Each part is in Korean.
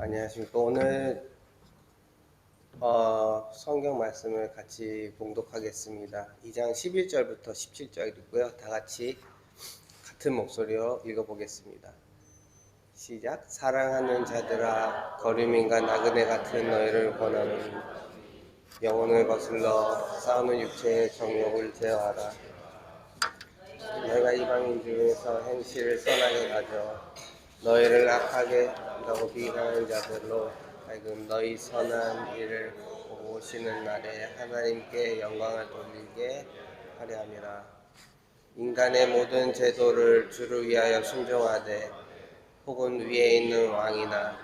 안녕하십니까. 오늘 성경 말씀을 같이 봉독하겠습니다. 2장 11절부터 17절이고요. 다 같이 같은 목소리로 읽어보겠습니다. 시작. 사랑하는 자들아, 거류민과 나그네 같은 너희를 권하노니 영혼을 거슬러 싸우는 육체의 정욕을 제어하라. 너희가 이방인 중에서 행실을 선하게 가져 너희를 악하게 한다고 비난하는 자들로 하여금 너희 선한 일을 보고 오시는 날에 하나님께 영광을 돌리게 하려 함이라. 인간의 모든 제도를 주를 위하여 순종하되 혹은 위에 있는 왕이나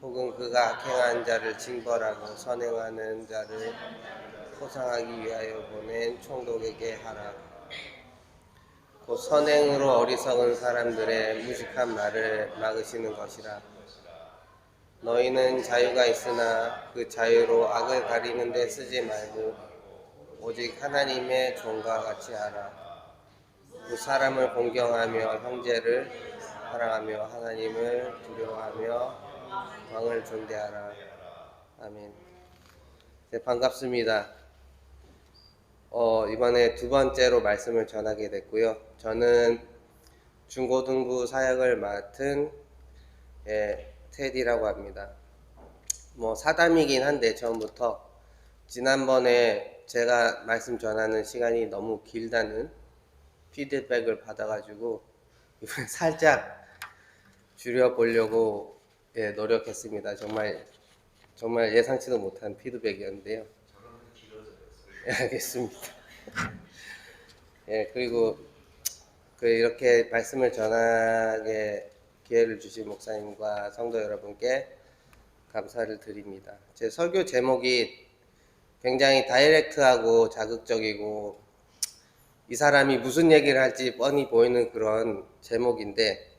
혹은 그가 악행한 자를 징벌하고 선행하는 자를 포상하기 위하여 보낸 총독에게 하라. 곧 선행으로 어리석은 사람들의 무식한 말을 막으시는 것이라. 너희는 자유가 있으나 그 자유로 악을 가리는 데 쓰지 말고 오직 하나님의 종과 같이 하라. 그 사람을 공경하며 형제를 사랑하며 하나님을 두려워하며 왕을 존대하라. 아멘. 네, 반갑습니다. 이번에 두 번째로 말씀을 전하게 됐고요. 저는 중고등부 사역을 맡은 테디라고 합니다. 사담이긴 한데 처음부터 지난번에 제가 말씀 전하는 시간이 너무 길다는 피드백을 받아가지고 이번에 살짝 줄여보려고 노력했습니다. 정말 예상치도 못한 피드백이었는데요. 알겠습니다. 그리고 이렇게 말씀을 전하게 기회를 주신 목사님과 성도 여러분께 감사를 드립니다. 제 설교 제목이 굉장히 다이렉트하고 자극적이고 이 사람이 무슨 얘기를 할지 뻔히 보이는 그런 제목인데,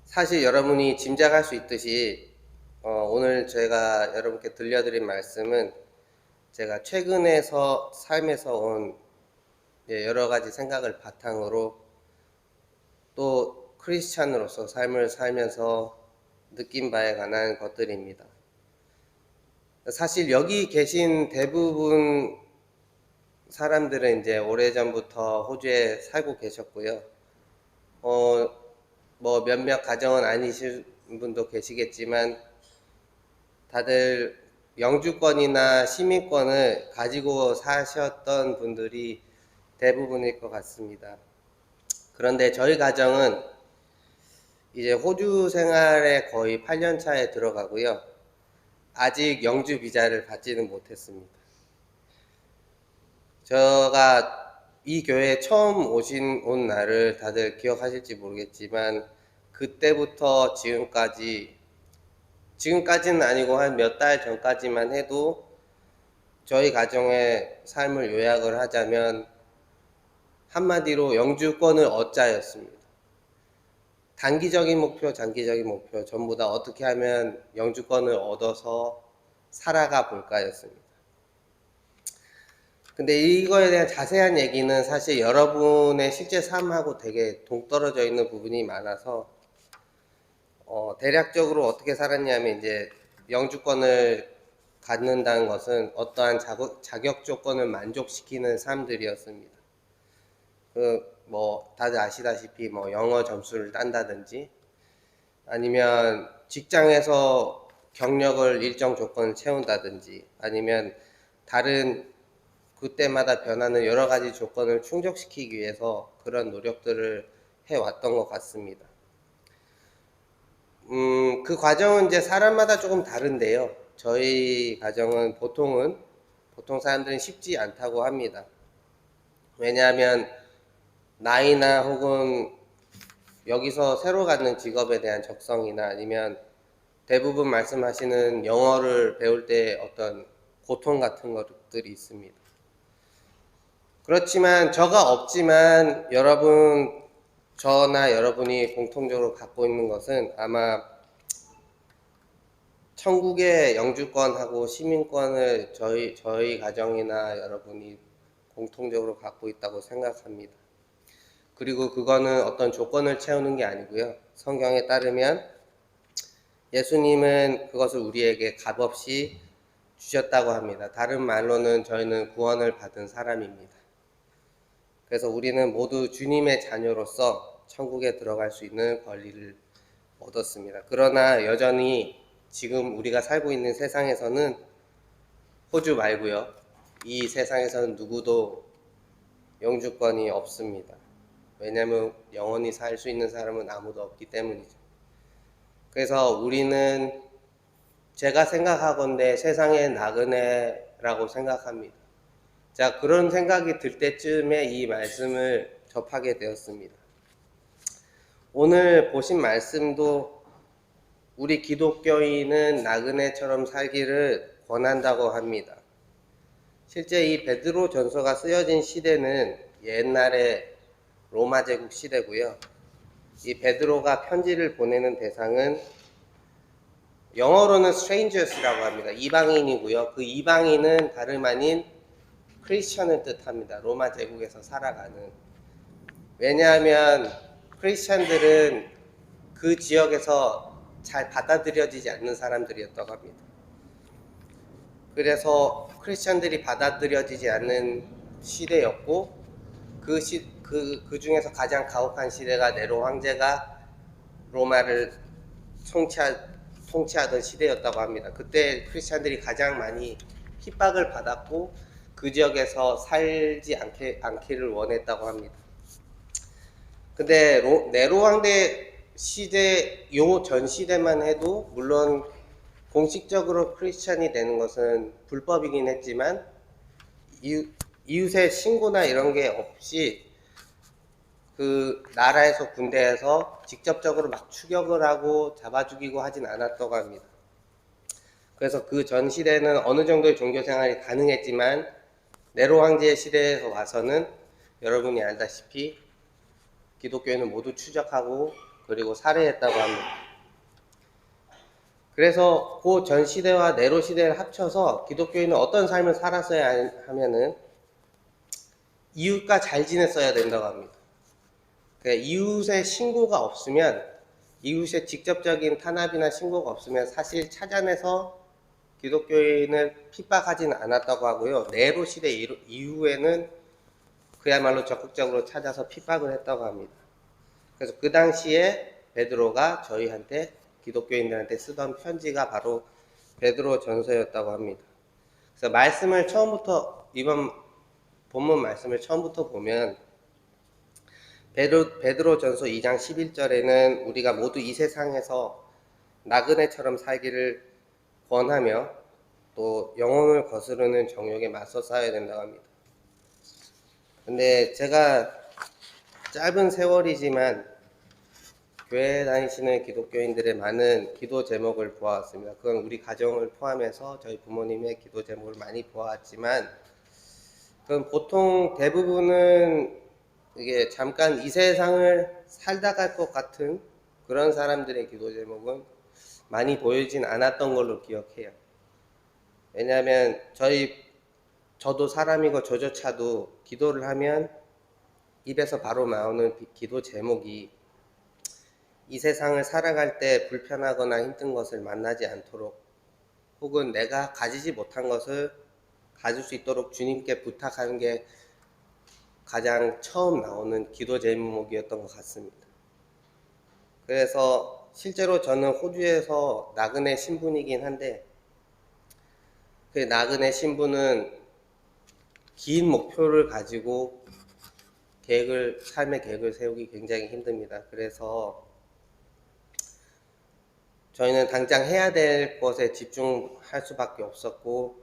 사실 여러분이 짐작할 수 있듯이 오늘 제가 여러분께 들려드린 말씀은 제가 최근에서 삶에서 온 여러 가지 생각을 바탕으로 또 크리스찬으로서 삶을 살면서 느낀 바에 관한 것들입니다. 사실 여기 계신 대부분 사람들은 이제 오래전부터 호주에 살고 계셨고요. 몇몇 가정은 아니신 분도 계시겠지만 다들 영주권이나 시민권을 가지고 사셨던 분들이 대부분일 것 같습니다. 그런데 저희 가정은 이제 호주 생활에 거의 8년 차에 들어가고요. 아직 영주 비자를 받지는 못했습니다. 제가 이 교회에 처음 온 날을 다들 기억하실지 모르겠지만 그때부터 지금까지는 아니고 한 몇 달 전까지만 해도 저희 가정의 삶을 요약을 하자면 한마디로 영주권을 얻자였습니다. 단기적인 목표, 장기적인 목표 전부 다 어떻게 하면 영주권을 얻어서 살아가 볼까였습니다. 근데 이거에 대한 자세한 얘기는 사실 여러분의 실제 삶하고 되게 동떨어져 있는 부분이 많아서 대략적으로 어떻게 살았냐면, 이제 영주권을 갖는다는 것은 어떠한 자격 조건을 만족시키는 사람들이었습니다. 다들 아시다시피 영어 점수를 딴다든지 아니면 직장에서 경력을 일정 조건을 채운다든지 아니면 다른 그때마다 변하는 여러 가지 조건을 충족시키기 위해서 그런 노력들을 해왔던 것 같습니다. 그 과정은 이제 사람마다 조금 다른데요. 저희 가정은 보통 사람들은 쉽지 않다고 합니다. 왜냐하면 나이나 혹은 여기서 새로 갖는 직업에 대한 적성이나 아니면 대부분 말씀하시는 영어를 배울 때 어떤 고통 같은 것들이 있습니다. 그렇지만 저가 없지만 저나 여러분이 공통적으로 갖고 있는 것은 아마 천국의 영주권하고 시민권을 저희 가정이나 여러분이 공통적으로 갖고 있다고 생각합니다. 그리고 그거는 어떤 조건을 채우는 게 아니고요. 성경에 따르면 예수님은 그것을 우리에게 값없이 주셨다고 합니다. 다른 말로는 저희는 구원을 받은 사람입니다. 그래서 우리는 모두 주님의 자녀로서 천국에 들어갈 수 있는 권리를 얻었습니다. 그러나 여전히 지금 우리가 살고 있는 세상에서는 호주 말고요. 이 세상에서는 누구도 영주권이 없습니다. 왜냐하면 영원히 살 수 있는 사람은 아무도 없기 때문이죠. 그래서 우리는 제가 생각하건대 세상의 나그네라고 생각합니다. 자, 그런 생각이 들 때쯤에 이 말씀을 접하게 되었습니다. 오늘 보신 말씀도 우리 기독교인은 나그네처럼 살기를 권한다고 합니다. 실제 이 베드로 전서가 쓰여진 시대는 옛날에 로마 제국 시대고요. 이 베드로가 편지를 보내는 대상은 영어로는 strangers라고 합니다. 이방인이고요. 그 이방인은 다름 아닌 크리스천을 뜻합니다. 로마 제국에서 살아가는. 왜냐하면 크리스천들은 그 지역에서 잘 받아들여지지 않는 사람들이었다고 합니다. 그래서 크리스천들이 받아들여지지 않는 시대였고 그 중에서 가장 가혹한 시대가 네로 황제가 로마를 통치하던 시대였다고 합니다. 그때 크리스천들이 가장 많이 핍박을 받았고 그 지역에서 살지 않기를 원했다고 합니다. 근데 네로 황제 시대 요 전 시대만 해도 물론 공식적으로 크리스천이 되는 것은 불법이긴 했지만 이웃의 신고나 이런 게 없이 그 나라에서 군대에서 직접적으로 막 추격을 하고 잡아 죽이고 하진 않았다고 합니다. 그래서 그 전 시대는 어느 정도의 종교 생활이 가능했지만 네로 황제의 시대에서 와서는 여러분이 알다시피 기독교인은 모두 추적하고 그리고 살해했다고 합니다. 그래서 그 전 시대와 네로 시대를 합쳐서 기독교인은 어떤 삶을 살았어야 하면은 이웃과 잘 지냈어야 된다고 합니다. 그러니까 이웃의 신고가 없으면 이웃의 직접적인 탄압이나 신고가 없으면 사실 찾아내서 기독교인을 핍박하지는 않았다고 하고요. 네로 시대 이후에는 그야말로 적극적으로 찾아서 핍박을 했다고 합니다. 그래서 그 당시에 베드로가 저희한테 기독교인들한테 쓰던 편지가 바로 베드로 전서였다고 합니다. 그래서 말씀을 처음부터 이번 본문 말씀을 처음부터 보면 베드로 전서 2장 11절에는 우리가 모두 이 세상에서 나그네처럼 살기를 권하며 또 영혼을 거스르는 정욕에 맞서 싸워야 된다고 합니다. 근데 제가 짧은 세월이지만 교회 다니시는 기독교인들의 많은 기도 제목을 보아왔습니다. 그건 우리 가정을 포함해서 저희 부모님의 기도 제목을 많이 보아왔지만 그건 보통 대부분은 이게 잠깐 이 세상을 살다 갈 것 같은 그런 사람들의 기도 제목은 많이 보이진 않았던 걸로 기억해요. 왜냐하면 저도 사람이고 저조차도 기도를 하면 입에서 바로 나오는 기도 제목이 이 세상을 살아갈 때 불편하거나 힘든 것을 만나지 않도록 혹은 내가 가지지 못한 것을 가질 수 있도록 주님께 부탁하는 게 가장 처음 나오는 기도 제목이었던 것 같습니다. 그래서 실제로 저는 호주에서 나그네 신분이긴 한데 그 나그네 신분은 긴 목표를 가지고 삶의 계획을 세우기 굉장히 힘듭니다. 그래서 저희는 당장 해야 될 것에 집중할 수밖에 없었고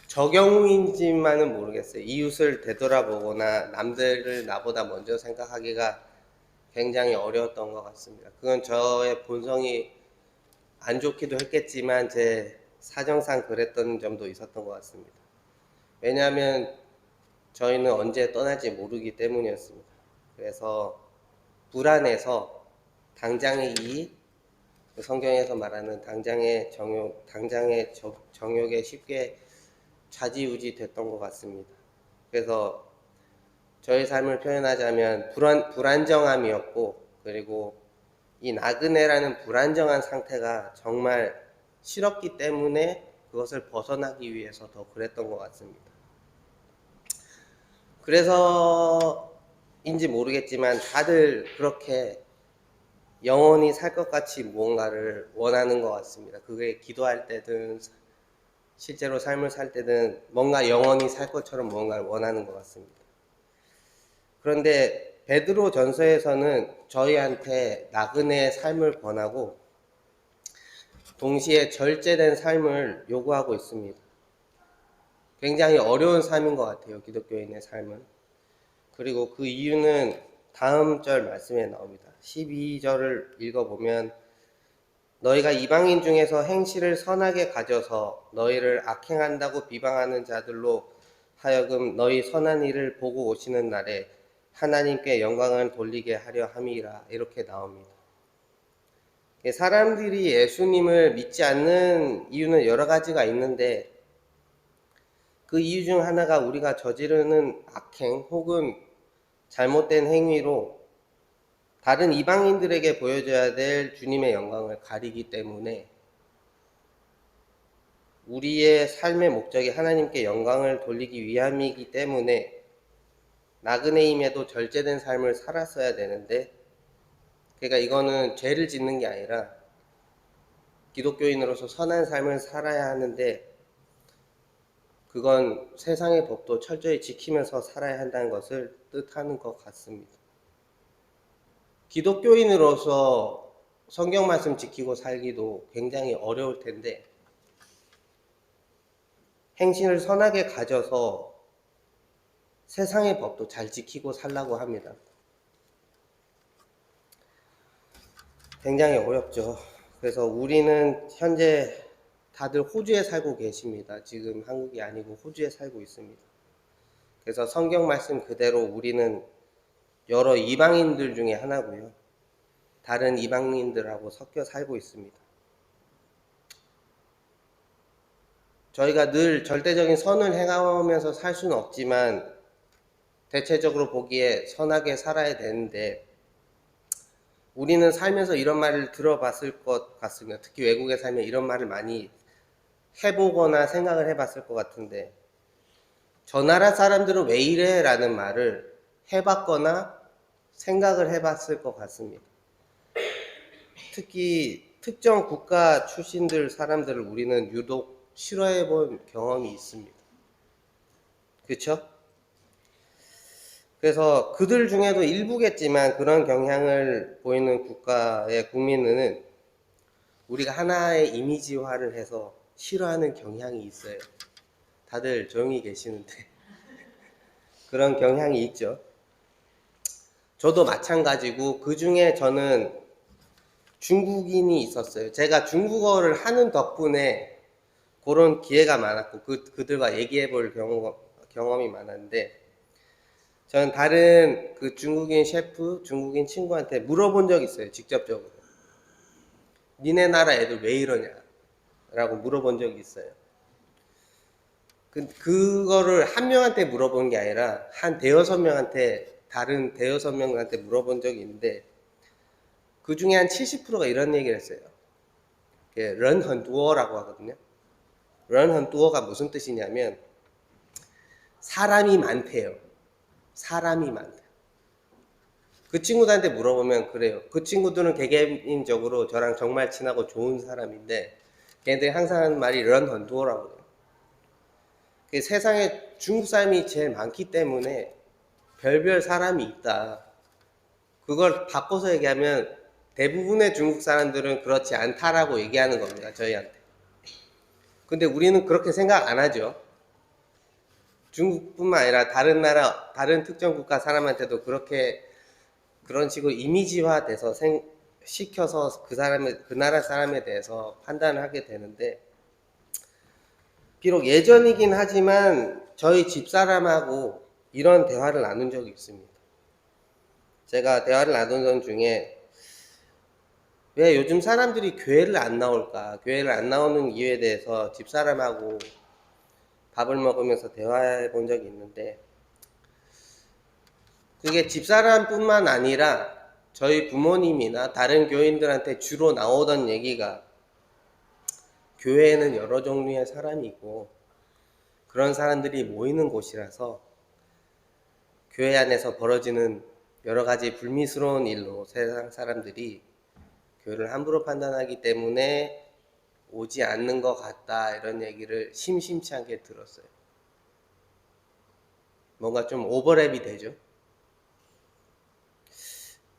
저 경우인지만은 모르겠어요. 이웃을 되돌아보거나 남들을 나보다 먼저 생각하기가 굉장히 어려웠던 것 같습니다. 그건 저의 본성이 안 좋기도 했겠지만 제 사정상 그랬던 점도 있었던 것 같습니다. 왜냐하면 저희는 언제 떠날지 모르기 때문이었습니다. 그래서 불안해서 당장의 이익, 성경에서 말하는 당장의 정욕에 쉽게 좌지우지 됐던 것 같습니다. 그래서 저의 삶을 표현하자면 불안정함이었고 그리고 이 나그네라는 불안정한 상태가 정말 싫었기 때문에 그것을 벗어나기 위해서 더 그랬던 것 같습니다. 그래서인지 모르겠지만 다들 그렇게 영원히 살 것 같이 무언가를 원하는 것 같습니다. 그게 기도할 때든 실제로 삶을 살 때든 뭔가 영원히 살 것처럼 무언가를 원하는 것 같습니다. 그런데 베드로 전서에서는 저희한테 나그네의 삶을 권하고 동시에 절제된 삶을 요구하고 있습니다. 굉장히 어려운 삶인 것 같아요, 기독교인의 삶은. 그리고 그 이유는 다음 절 말씀에 나옵니다. 12절을 읽어보면 너희가 이방인 중에서 행실을 선하게 가져서 너희를 악행한다고 비방하는 자들로 하여금 너희 선한 일을 보고 오시는 날에 하나님께 영광을 돌리게 하려 함이라, 이렇게 나옵니다. 사람들이 예수님을 믿지 않는 이유는 여러 가지가 있는데 그 이유 중 하나가 우리가 저지르는 악행 혹은 잘못된 행위로 다른 이방인들에게 보여줘야 될 주님의 영광을 가리기 때문에, 우리의 삶의 목적이 하나님께 영광을 돌리기 위함이기 때문에 나그네임에도 절제된 삶을 살았어야 되는데, 그러니까 이거는 죄를 짓는 게 아니라 기독교인으로서 선한 삶을 살아야 하는데 그건 세상의 법도 철저히 지키면서 살아야 한다는 것을 뜻하는 것 같습니다. 기독교인으로서 성경 말씀 지키고 살기도 굉장히 어려울 텐데 행실을 선하게 가져서 세상의 법도 잘 지키고 살라고 합니다. 굉장히 어렵죠. 그래서 우리는 현재 다들 호주에 살고 계십니다. 지금 한국이 아니고 호주에 살고 있습니다. 그래서 성경 말씀 그대로 우리는 여러 이방인들 중에 하나고요. 다른 이방인들하고 섞여 살고 있습니다. 저희가 늘 절대적인 선을 행하면서 살 수는 없지만 대체적으로 보기에 선하게 살아야 되는데 우리는 살면서 이런 말을 들어봤을 것 같습니다. 특히 외국에 살면 이런 말을 많이 해보거나 생각을 해봤을 것 같은데 저 나라 사람들은 왜 이래? 라는 말을 해봤거나 생각을 해봤을 것 같습니다. 특히 특정 국가 출신들 사람들을 우리는 유독 싫어해 본 경험이 있습니다. 그렇죠? 그래서 그들 중에도 일부겠지만 그런 경향을 보이는 국가의 국민은 우리가 하나의 이미지화를 해서 싫어하는 경향이 있어요. 다들 조용히 계시는데 그런 경향이 있죠. 저도 마찬가지고 그 중에 저는 중국인이 있었어요. 제가 중국어를 하는 덕분에 그런 기회가 많았고 그들과 얘기해 볼 경험이 많았는데 저는 다른 그 중국인 셰프, 중국인 친구한테 물어본 적이 있어요. 직접적으로. 니네 나라 애들 왜 이러냐? 라고 물어본 적이 있어요. 그거를 한 명한테 물어본 게 아니라 한 대여섯 명한테, 다른 대여섯 명한테 물어본 적이 있는데 그 중에 한 70%가 이런 얘기를 했어요. 런헌두어라고 하거든요. 런헌두어가 무슨 뜻이냐면 사람이 많대요. 사람이 많대요. 그 친구들한테 물어보면 그래요. 그 친구들은 개개인적으로 저랑 정말 친하고 좋은 사람인데 걔네들이 항상 하는 말이 런헌두어라고 해요. 세상에 중국 사람이 제일 많기 때문에 별별 사람이 있다. 그걸 바꿔서 얘기하면 대부분의 중국 사람들은 그렇지 않다라고 얘기하는 겁니다. 저희한테. 근데 우리는 그렇게 생각 안 하죠. 중국뿐만 아니라 다른 나라, 다른 특정 국가 사람한테도 그런 식으로 이미지화 돼서 시켜서 그 나라 사람에 대해서 판단을 하게 되는데 비록 예전이긴 하지만 저희 집사람하고 이런 대화를 나눈 적이 있습니다. 제가 대화를 나누던 중에 왜 요즘 사람들이 교회를 안 나올까? 교회를 안 나오는 이유에 대해서 집사람하고 밥을 먹으면서 대화해 본 적이 있는데 그게 집사람뿐만 아니라 저희 부모님이나 다른 교인들한테 주로 나오던 얘기가 교회에는 여러 종류의 사람이 있고 그런 사람들이 모이는 곳이라서 교회 안에서 벌어지는 여러 가지 불미스러운 일로 세상 사람들이 교회를 함부로 판단하기 때문에 오지 않는 것 같다, 이런 얘기를 심심치 않게 들었어요. 뭔가 좀 오버랩이 되죠.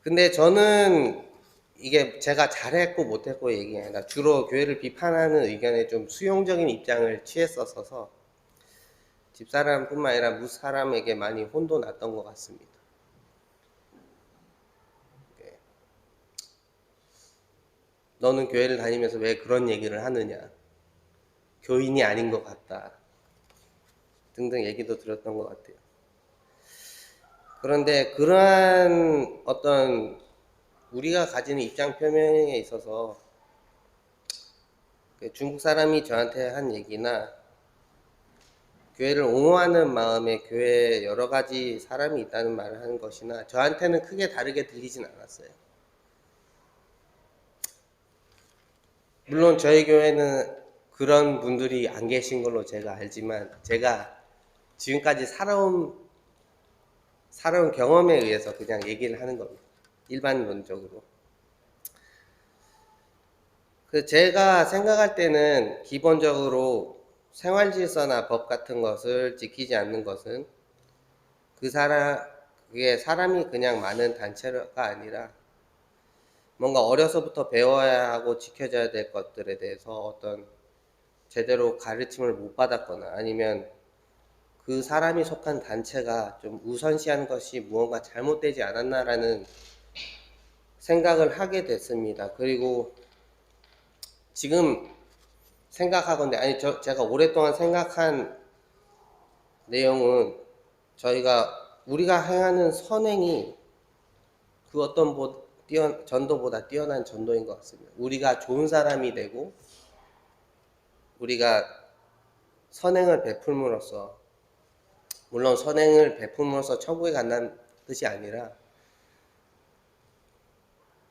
근데 저는 이게 제가 잘했고 못했고 얘기 아니라 주로 교회를 비판하는 의견에 좀 수용적인 입장을 취했었어서 집사람뿐만 아니라 무사람에게 많이 혼도 났던 것 같습니다. 너는 교회를 다니면서 왜 그런 얘기를 하느냐, 교인이 아닌 것 같다 등등 얘기도 들었던 것 같아요. 그런데 그러한 어떤 우리가 가지는 입장 표명에 있어서 중국 사람이 저한테 한 얘기나 교회를 옹호하는 마음에 교회에 여러 가지 사람이 있다는 말을 하는 것이나 저한테는 크게 다르게 들리진 않았어요. 물론 저희 교회는 그런 분들이 안 계신 걸로 제가 알지만 제가 지금까지 살아온 경험에 의해서 그냥 얘기를 하는 겁니다. 일반론적으로. 제가 생각할 때는 기본적으로 생활 질서나 법 같은 것을 지키지 않는 것은 그게 사람이 그냥 많은 단체가 아니라 뭔가 어려서부터 배워야 하고 지켜져야 될 것들에 대해서 어떤 제대로 가르침을 못 받았거나 아니면 그 사람이 속한 단체가 좀 우선시하는 것이 무언가 잘못되지 않았나라는 생각을 하게 됐습니다. 그리고 지금 생각하건대, 아니 제가 오랫동안 생각한 내용은 우리가 행하는 선행이 그 어떤 전도보다 뛰어난 전도인 것 같습니다. 우리가 좋은 사람이 되고 우리가 선행을 베풀므로써, 물론 선행을 베풀므로써 천국에 간다는 뜻이 아니라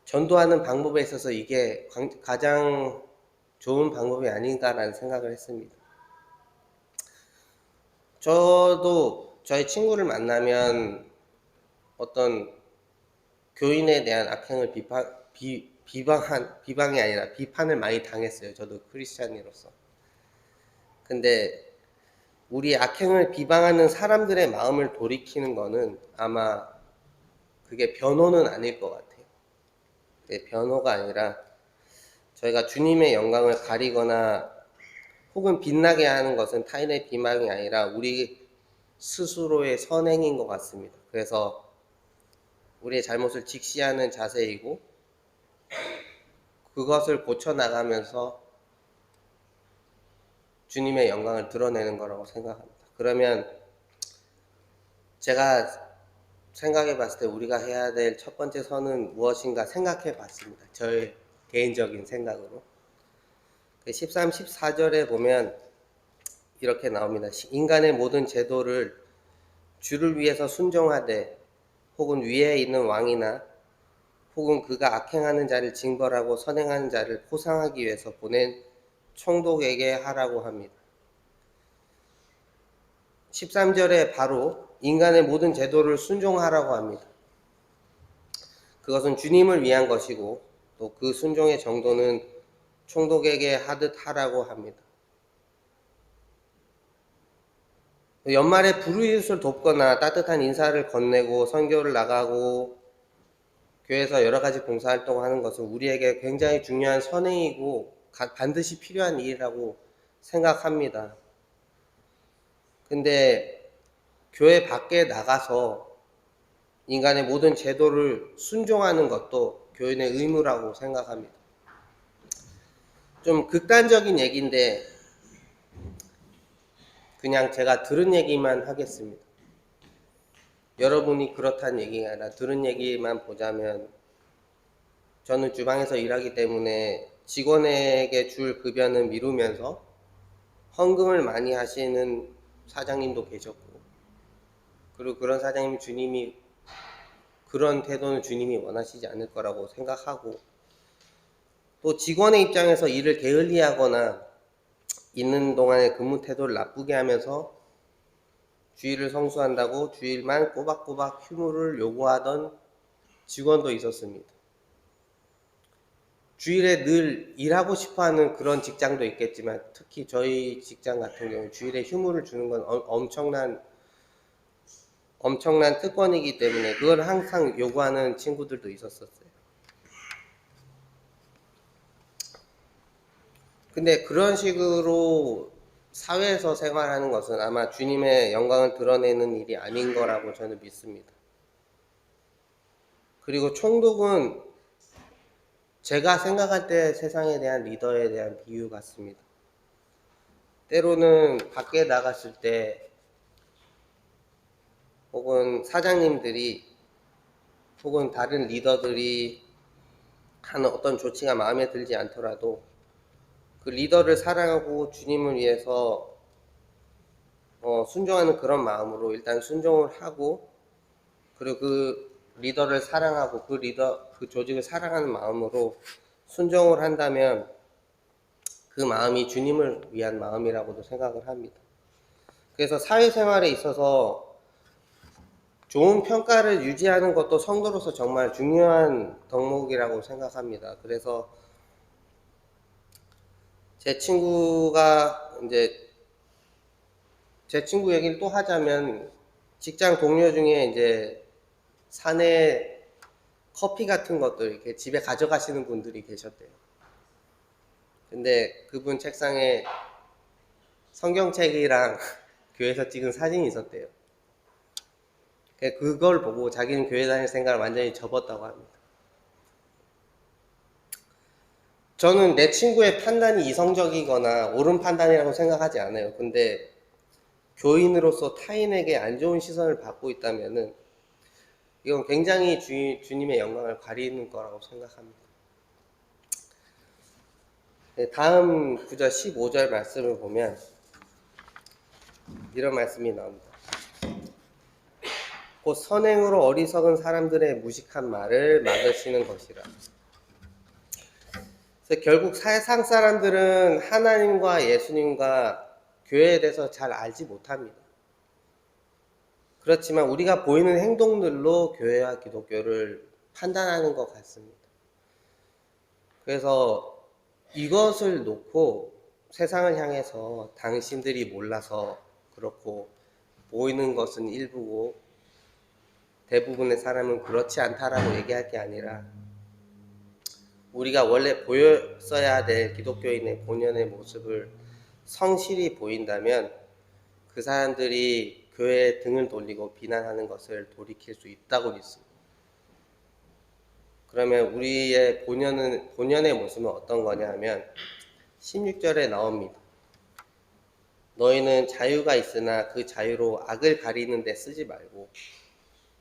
전도하는 방법에 있어서 이게 가장 좋은 방법이 아닌가라는 생각을 했습니다. 저도 저희 친구를 만나면 어떤 교인에 대한 악행을 비방이 아니라 비판을 많이 당했어요. 저도 크리스찬으로서. 근데 우리 악행을 비방하는 사람들의 마음을 돌이키는 거는 아마 그게 변호는 아닐 것 같아요. 변호가 아니라 저희가 주님의 영광을 가리거나 혹은 빛나게 하는 것은 타인의 비방이 아니라 우리 스스로의 선행인 것 같습니다. 그래서 우리의 잘못을 직시하는 자세이고 그것을 고쳐나가면서 주님의 영광을 드러내는 거라고 생각합니다. 그러면 제가 생각해 봤을 때 우리가 해야 될 첫 번째 선은 무엇인가 생각해 봤습니다. 저의 개인적인 생각으로. 13, 14절에 보면 이렇게 나옵니다. 인간의 모든 제도를 주를 위해서 순종하되 혹은 위에 있는 왕이나 혹은 그가 악행하는 자를 징벌하고 선행하는 자를 포상하기 위해서 보낸 총독에게 하라고 합니다. 13절에 바로 인간의 모든 제도를 순종하라고 합니다. 그것은 주님을 위한 것이고 또 그 순종의 정도는 총독에게 하듯 하라고 합니다. 연말에 불우이웃을 돕거나 따뜻한 인사를 건네고 선교를 나가고 교회에서 여러 가지 봉사활동을 하는 것은 우리에게 굉장히 중요한 선행이고 반드시 필요한 일이라고 생각합니다. 근데 교회 밖에 나가서 인간의 모든 제도를 순종하는 것도 교인의 의무라고 생각합니다. 좀 극단적인 얘기인데 그냥 제가 들은 얘기만 하겠습니다. 여러분이 그렇다는 얘기가 아니라 들은 얘기만 보자면 저는 주방에서 일하기 때문에 직원에게 줄 급여는 미루면서 헌금을 많이 하시는 사장님도 계셨고 그리고 그런 사장님 주님이 그런 태도는 주님이 원하시지 않을 거라고 생각하고, 또 직원의 입장에서 일을 게을리하거나 있는 동안에 근무 태도를 나쁘게 하면서 주일을 성수한다고 주일만 꼬박꼬박 휴무를 요구하던 직원도 있었습니다. 주일에 늘 일하고 싶어하는 그런 직장도 있겠지만, 특히 저희 직장 같은 경우 주일에 휴무를 주는 건 엄청난 특권이기 때문에 그걸 항상 요구하는 친구들도 있었어요. 근데 그런 식으로 사회에서 생활하는 것은 아마 주님의 영광을 드러내는 일이 아닌 거라고 저는 믿습니다. 그리고 총독은 제가 생각할 때 세상에 대한 리더에 대한 비유 같습니다. 때로는 밖에 나갔을 때 혹은 사장님들이 혹은 다른 리더들이 하는 어떤 조치가 마음에 들지 않더라도 그 리더를 사랑하고 주님을 위해서 순종하는 그런 마음으로 일단 순종을 하고, 그리고 그 리더를 사랑하고 그 조직을 사랑하는 마음으로 순종을 한다면 그 마음이 주님을 위한 마음이라고도 생각을 합니다. 그래서 사회생활에 있어서 좋은 평가를 유지하는 것도 성도로서 정말 중요한 덕목이라고 생각합니다. 그래서 제 친구 얘기를 또 하자면, 직장 동료 중에 이제 사내 커피 같은 것들 이렇게 집에 가져가시는 분들이 계셨대요. 근데 그분 책상에 성경책이랑 교회에서 찍은 사진이 있었대요. 그걸 보고 자기는 교회 다닐 생각을 완전히 접었다고 합니다. 저는 내 친구의 판단이 이성적이거나 옳은 판단이라고 생각하지 않아요. 근데 교인으로서 타인에게 안 좋은 시선을 받고 있다면은 이건 굉장히 주님의 영광을 가리는 거라고 생각합니다. 다음 구절 15절 말씀을 보면 이런 말씀이 나옵니다. 곧 선행으로 어리석은 사람들의 무식한 말을 막으시는 것이라. 그래서 결국 세상 사람들은 하나님과 예수님과 교회에 대해서 잘 알지 못합니다. 그렇지만 우리가 보이는 행동들로 교회와 기독교를 판단하는 것 같습니다. 그래서 이것을 놓고 세상을 향해서 당신들이 몰라서 그렇고 보이는 것은 일부고 대부분의 사람은 그렇지 않다라고 얘기할 게 아니라, 우리가 원래 보였어야 될 기독교인의 본연의 모습을 성실히 보인다면 그 사람들이 교회에 등을 돌리고 비난하는 것을 돌이킬 수 있다고 믿습니다. 그러면 우리의 본연의 모습은 어떤 거냐 하면 16절에 나옵니다. 너희는 자유가 있으나 그 자유로 악을 가리는 데 쓰지 말고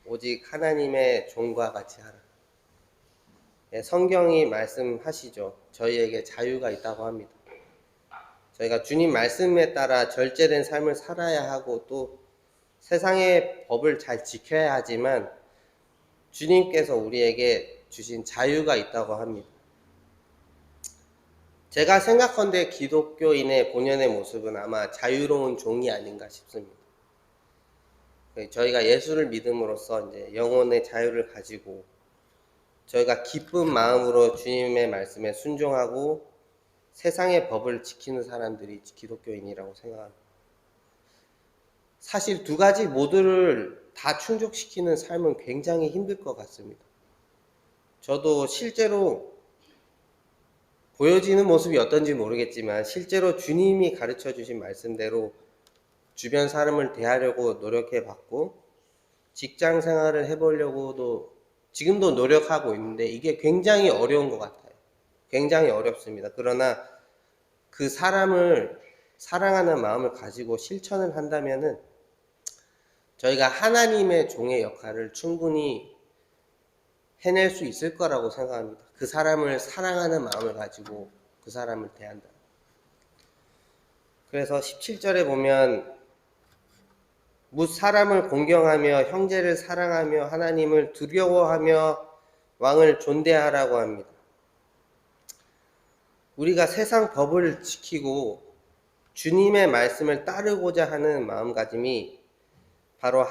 오직 하나님의 종과 같이 하라. 성경이 말씀하시죠. 저희에게 자유가 있다고 합니다. 저희가 주님 말씀에 따라 절제된 삶을 살아야 하고 또 세상의 법을 잘 지켜야 하지만 주님께서 우리에게 주신 자유가 있다고 합니다. 제가 생각컨대 기독교인의 본연의 모습은 아마 자유로운 종이 아닌가 싶습니다. 저희가 예수를 믿음으로써 이제 영혼의 자유를 가지고 저희가 기쁜 마음으로 주님의 말씀에 순종하고 세상의 법을 지키는 사람들이 기독교인이라고 생각합니다. 사실 두 가지 모두를 다 충족시키는 삶은 굉장히 힘들 것 같습니다. 저도 실제로 보여지는 모습이 어떤지 모르겠지만 실제로 주님이 가르쳐 주신 말씀대로 주변 사람을 대하려고 노력해 봤고 직장 생활을 해보려고도 지금도 노력하고 있는데 이게 굉장히 어려운 것 같아요. 굉장히 어렵습니다. 그러나 그 사람을 사랑하는 마음을 가지고 실천을 한다면은 저희가 하나님의 종의 역할을 충분히 해낼 수 있을 거라고 생각합니다. 그 사람을 사랑하는 마음을 가지고 그 사람을 대한다. 그래서 17절에 보면 뭇 사람을 공경하며 형제를 사랑하며 하나님을 두려워하며 왕을 존대하라고 합니다. 우리가 세상 법을 지키고 주님의 말씀을 따르고자 하는 마음가짐이 바로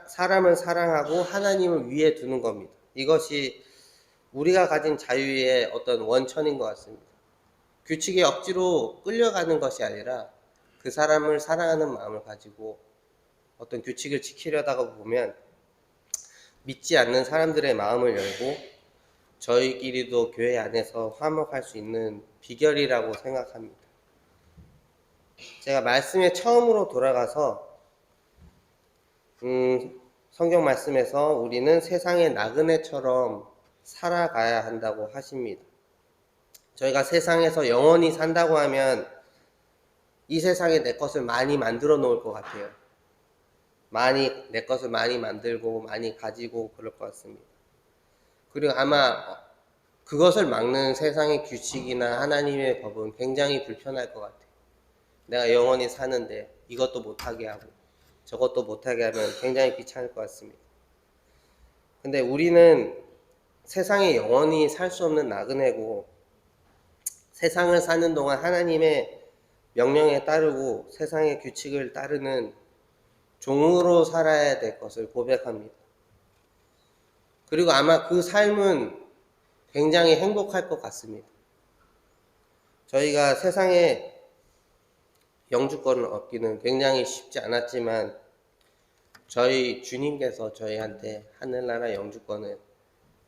사람을 사랑하고 하나님을 위에 두는 겁니다. 이것이 우리가 가진 자유의 어떤 원천인 것 같습니다. 규칙에 억지로 끌려가는 것이 아니라 그 사람을 사랑하는 마음을 가지고 어떤 규칙을 지키려다가 보면 믿지 않는 사람들의 마음을 열고 저희끼리도 교회 안에서 화목할 수 있는 비결이라고 생각합니다. 제가 말씀에 처음으로 돌아가서 성경 말씀에서 우리는 세상의 나그네처럼 살아가야 한다고 하십니다. 저희가 세상에서 영원히 산다고 하면 이 세상에 내 것을 많이 만들어 놓을 것 같아요. 내 것을 많이 만들고 많이 가지고 그럴 것 같습니다. 그리고 아마 그것을 막는 세상의 규칙이나 하나님의 법은 굉장히 불편할 것 같아요. 내가 영원히 사는데 이것도 못하게 하고 저것도 못하게 하면 굉장히 귀찮을 것 같습니다. 근데 우리는 세상에 영원히 살 수 없는 나그네고 세상을 사는 동안 하나님의 명령에 따르고 세상의 규칙을 따르는 종으로 살아야 될 것을 고백합니다. 그리고 아마 그 삶은 굉장히 행복할 것 같습니다. 저희가 세상에 영주권을 얻기는 굉장히 쉽지 않았지만 저희 주님께서 저희한테 하늘나라 영주권을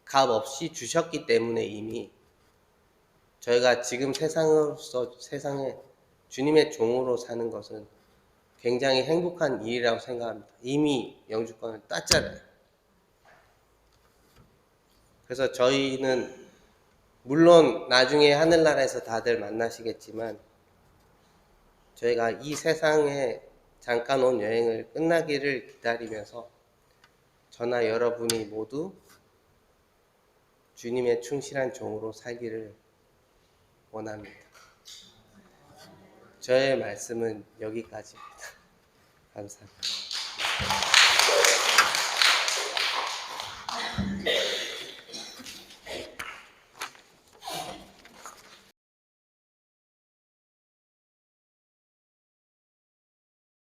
값 없이 주셨기 때문에 이미 저희가 지금 세상에 주님의 종으로 사는 것은 굉장히 행복한 일이라고 생각합니다. 이미 영주권을 땄잖아요. 그래서 저희는 물론 나중에 하늘나라에서 다들 만나시겠지만 저희가 이 세상에 잠깐 온 여행을 끝나기를 기다리면서 저나 여러분이 모두 주님의 충실한 종으로 살기를 원합니다. 저의 말씀은 여기까지입니다. 감사합니다.